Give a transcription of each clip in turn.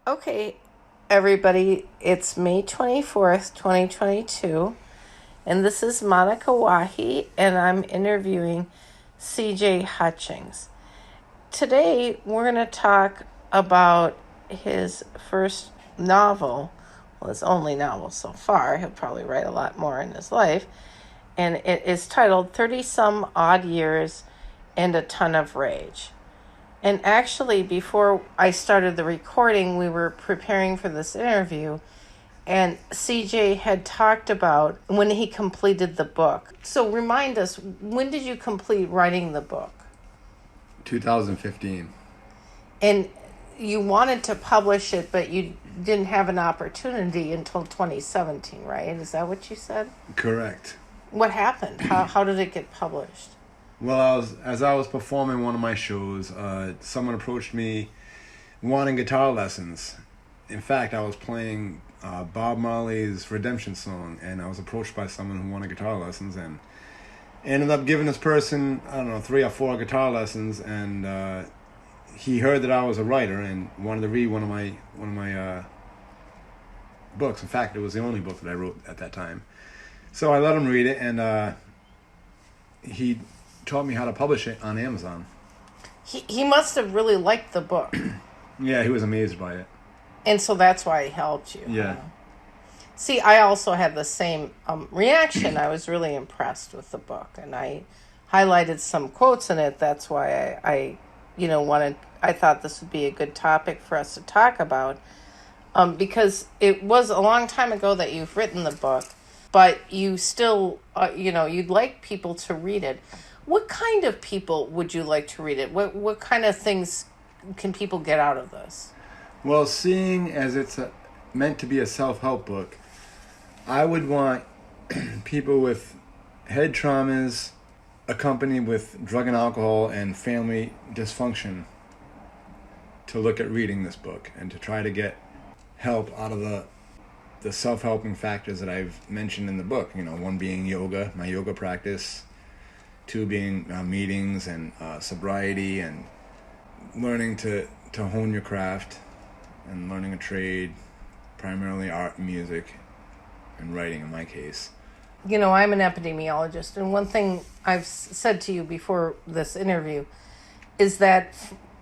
Okay, everybody, it's May 24th, 2022, and this is Monica Wahi, and I'm interviewing CJ Hutchings. Today, we're going to talk about his first novel, well, his only novel so far. He'll probably write a lot more in his life, and it is titled 30 Some Odd Years and a Ton of Rage. And actually, before I started the recording, we were preparing for this interview, and CJ had talked about when he completed the book. So remind us, when did you complete writing the book? 2015. And you wanted to publish it, but you didn't have an opportunity until 2017, right? Is that what you said? Correct. What happened? How did it get published? Well, as I was performing one of my shows, someone approached me wanting guitar lessons. In fact, I was playing Bob Marley's Redemption Song, and I was approached by someone who wanted guitar lessons, and ended up giving this person, 3 or 4 guitar lessons, and he heard that I was a writer and wanted to read one of my books. In fact, it was the only book that I wrote at that time. So I let him read it, and he taught me how to publish it on Amazon. He must have really liked the book. Yeah, he was amazed by it. And so that's why he helped you. Yeah. See, I also had the same reaction. I was really impressed with the book, and I highlighted some quotes in it. That's why I thought this would be a good topic for us to talk about, because it was a long time ago that you've written the book, but you still, you'd like people to read it. What kind of people would you like to read it? What kind of things can people get out of this? Well, seeing as it's meant to be a self-help book, I would want people with head traumas accompanied with drug and alcohol and family dysfunction to look at reading this book and to try to get help out of the self-helping factors that I've mentioned in the book. One being yoga, my yoga practice. 2 being meetings and sobriety and learning to hone your craft and learning a trade, primarily art, music, and writing in my case. I'm an epidemiologist, and one thing I've said to you before this interview is that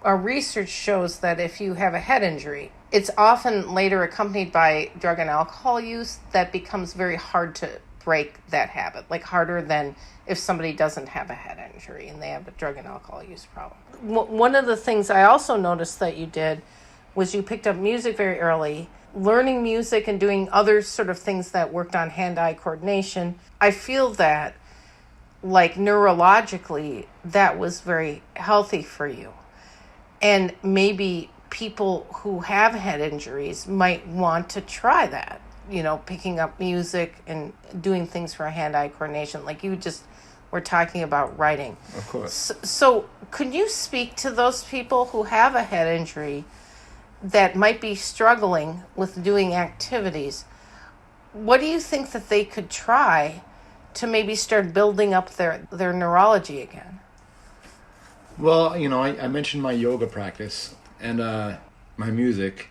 our research shows that if you have a head injury, it's often later accompanied by drug and alcohol use that becomes very hard to break that habit, like harder than if somebody doesn't have a head injury and they have a drug and alcohol use problem. One of the things I also noticed that you did was you picked up music very early, learning music and doing other sort of things that worked on hand-eye coordination. I feel that, like neurologically, that was very healthy for you. And maybe people who have head injuries might want to try that. Picking up music and doing things for hand-eye coordination, like you just were talking about writing. Of course. So could you speak to those people who have a head injury that might be struggling with doing activities? What do you think that they could try to maybe start building up their neurology again? Well, I mentioned my yoga practice and my music.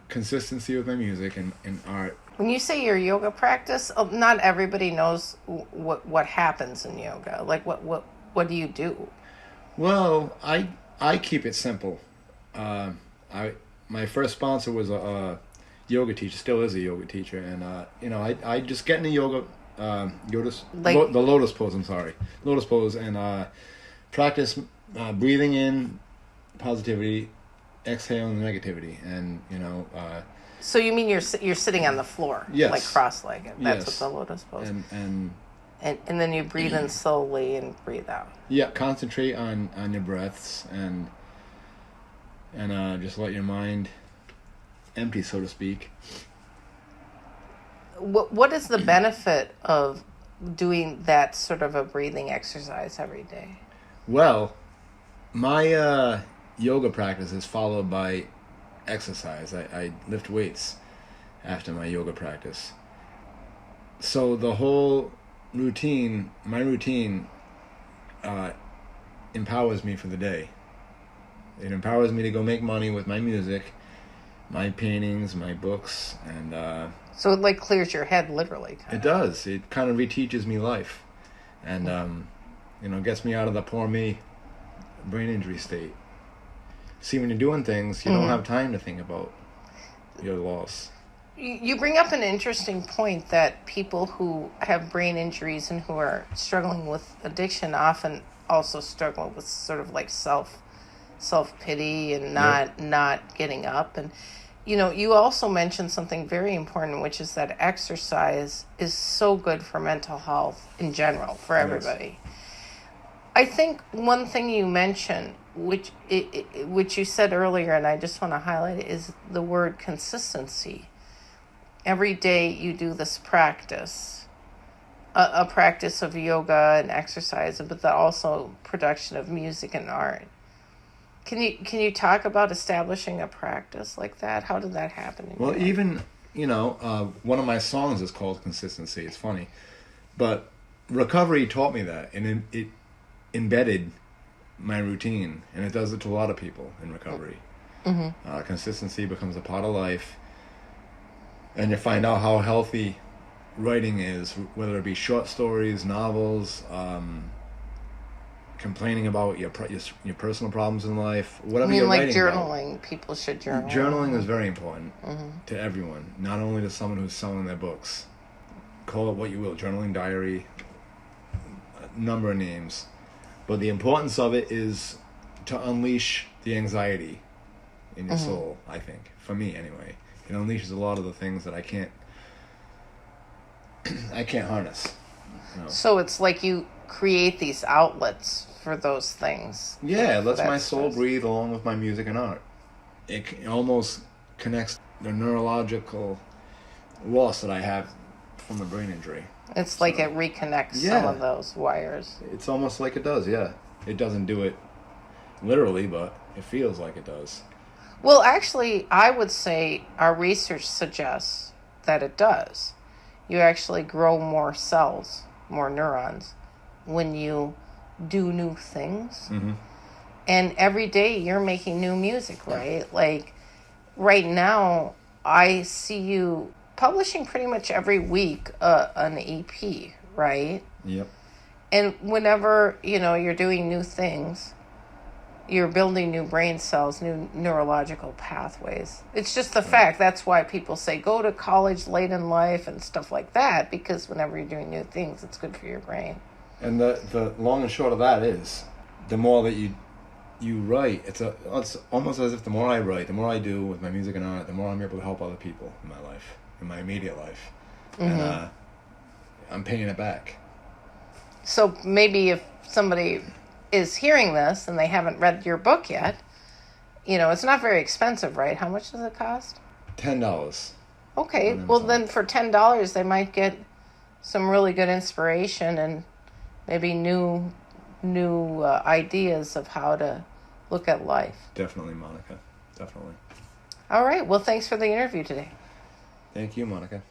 Consistency with my music and art. When you say your yoga practice, not everybody knows what happens in yoga. Like what do you do? Well, I keep it simple. My first sponsor was a yoga teacher, still is a yoga teacher, and I just get in the yoga, the lotus pose. Lotus pose, and practice breathing in positivity, exhaling negativity, and So you mean you're sitting on the floor, yes, like cross-legged? That's yes, what the lotus pose. And then you breathe in slowly and breathe out. Yeah, concentrate on your breaths and just let your mind empty, so to speak. What is the benefit of doing that sort of a breathing exercise every day? Well, my yoga practice is followed by exercise. I lift weights after my yoga practice. So the whole my routine empowers me for the day. It empowers me to go make money with my music, my paintings, my books, and So it like clears your head, literally. it does. It kind of reteaches me life, and gets me out of the poor me brain injury state. See, when you're doing things, you don't have time to think about your loss. You bring up an interesting point that people who have brain injuries and who are struggling with addiction often also struggle with sort of like self-pity and not getting up. And you also mentioned something very important, which is that exercise is so good for mental health in general for everybody. I think one thing you mentioned, which you said earlier, and I just want to highlight it, is the word consistency. Every day you do this practice, a practice of yoga and exercise, but also production of music and art. Can you talk about establishing a practice like that? How did that happen? Well, even one of my songs is called Consistency. It's funny, but recovery taught me that, and it embedded my routine, and it does it to a lot of people in recovery. Consistency becomes a part of life, and you find out how healthy writing is, whether it be short stories, novels, complaining about your personal problems in life, whatever you're writing journaling. about. People should journal. Journaling is very important to everyone, not only to someone who's selling their books. Call it what you will, journaling, diary, a number of names. But the importance of it is to unleash the anxiety in your soul, I think. For me, anyway. It unleashes a lot of the things that I can't harness. So it's like you create these outlets for those things. Yeah, it lets my soul breathe along with my music and art. It almost connects the neurological loss that I have from the brain injury. It's like it reconnects some of those wires. It's almost like it does, yeah. It doesn't do it literally, but it feels like it does. Well, actually, I would say our research suggests that it does. You actually grow more cells, more neurons, when you do new things. And every day you're making new music, right? Like right now, I see you publishing pretty much every week an EP, right? Yep. And whenever, you're doing new things, you're building new brain cells, new neurological pathways. It's just the fact. That's why people say go to college late in life and stuff like that, because whenever you're doing new things, it's good for your brain. And the long and short of that is, the more that you write, it's almost as if the more I write, the more I do with my music and art, the more I'm able to help other people in my life, in my immediate life. And I'm paying it back. So maybe if somebody is hearing this and they haven't read your book yet, it's not very expensive, right? How much does it cost? $10. Okay, well then for $10 they might get some really good inspiration and maybe new ideas of how to look at life. Definitely, Monica. Definitely. All right, well thanks for the interview today. Thank you, Monica.